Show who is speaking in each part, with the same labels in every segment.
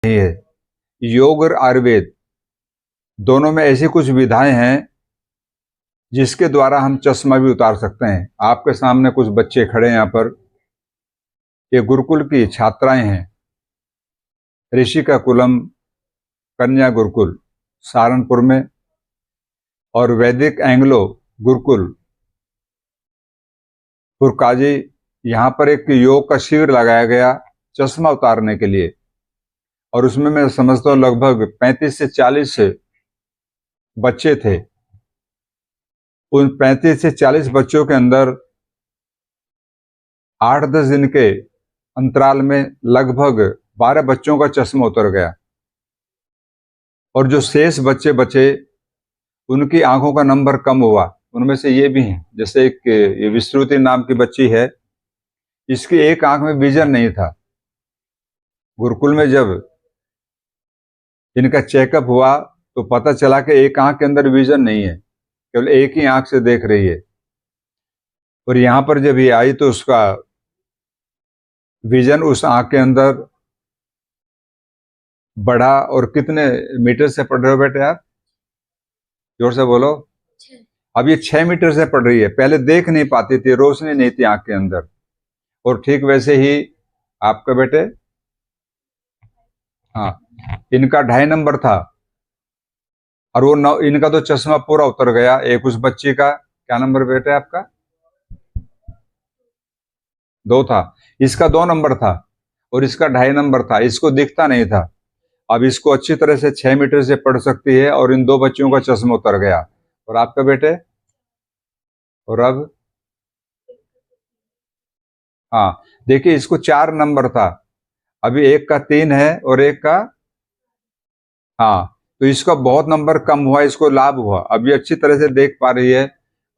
Speaker 1: नहीं है। योग और आयुर्वेद दोनों में ऐसी कुछ विधाएं हैं जिसके द्वारा हम चश्मा भी उतार सकते हैं। आपके सामने कुछ बच्चे खड़े हैं यहाँ पर, ये गुरुकुल की छात्राएं हैं। ऋषिका कुलम कन्या गुरुकुल सहारनपुर में और वैदिक एंग्लो गुरुकुल पुरकाजी, यहाँ पर एक योग का शिविर लगाया गया चश्मा उतारने के लिए। और उसमें मैं समझता हूँ लगभग 35 से 40 बच्चे थे। उन 35 से 40 बच्चों के अंदर 8-10 दिन के अंतराल में लगभग 12 बच्चों का चश्मा उतर गया। और जो शेष बच्चे बचे उनकी आंखों का नंबर कम हुआ। उनमें से ये भी हैं, जैसे एक ये विश्रुति नाम की बच्ची है, इसकी एक आंख में विजन नहीं था। गुरुकुल में जब इनका चेकअप हुआ तो पता चला कि एक आंख के अंदर विजन नहीं है, केवल एक ही आंख से देख रही है। और यहाँ पर जब ये आई तो उसका विजन उस आंख के अंदर बढ़ा। और कितने मीटर से पढ़ रहे हो बेटे आप? जोर से बोलो। अब ये 6 मीटर से पढ़ रही है। पहले देख नहीं पाती थी, रोशनी नहीं थी आंख के अंदर। और ठीक वैसे ही आपका बेटे, हाँ, इनका 2.5 नंबर था और वो इनका तो चश्मा पूरा उतर गया। एक उस बच्ची का क्या नंबर बेटे आपका? 2 था। इसका 2 नंबर था और इसका 2.5 नंबर था। इसको दिखता नहीं था। अब इसको अच्छी तरह से 6 मीटर से पढ़ सकती है और इन 2 बच्चियों का चश्मा उतर गया। और आपका बेटे? और अब हाँ, देखिए इसको 4 नंबर था, अभी एक का 3 है और एक का, हाँ, तो इसका बहुत नंबर कम हुआ, इसको लाभ हुआ। अभी अच्छी तरह से देख पा रही है।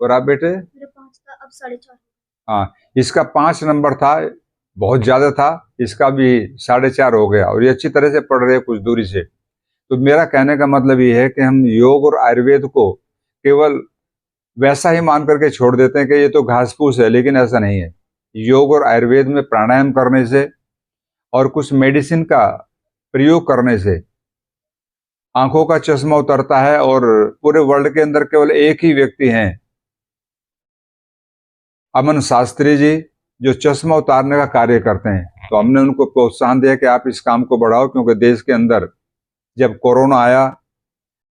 Speaker 1: और आप बेटे?
Speaker 2: मेरा 5 था, अब 4.5।
Speaker 1: हाँ, इसका 5 नंबर था, बहुत ज्यादा था, इसका भी 4.5 हो गया और ये अच्छी तरह से पढ़ रहे हैं कुछ दूरी से। तो मेरा कहने का मतलब ये है कि हम योग और आयुर्वेद को केवल वैसा ही मान करके छोड़ देते हैं कि ये तो घास फूस है, लेकिन ऐसा नहीं है। योग और आयुर्वेद में प्राणायाम करने से और कुछ मेडिसिन का प्रयोग करने से आंखों का चश्मा उतरता है। और पूरे वर्ल्ड के अंदर केवल एक ही व्यक्ति हैं, अमन शास्त्री जी, जो चश्मा उतारने का कार्य करते हैं। तो हमने उनको प्रोत्साहन दिया कि आप इस काम को बढ़ाओ, क्योंकि देश के अंदर जब कोरोना आया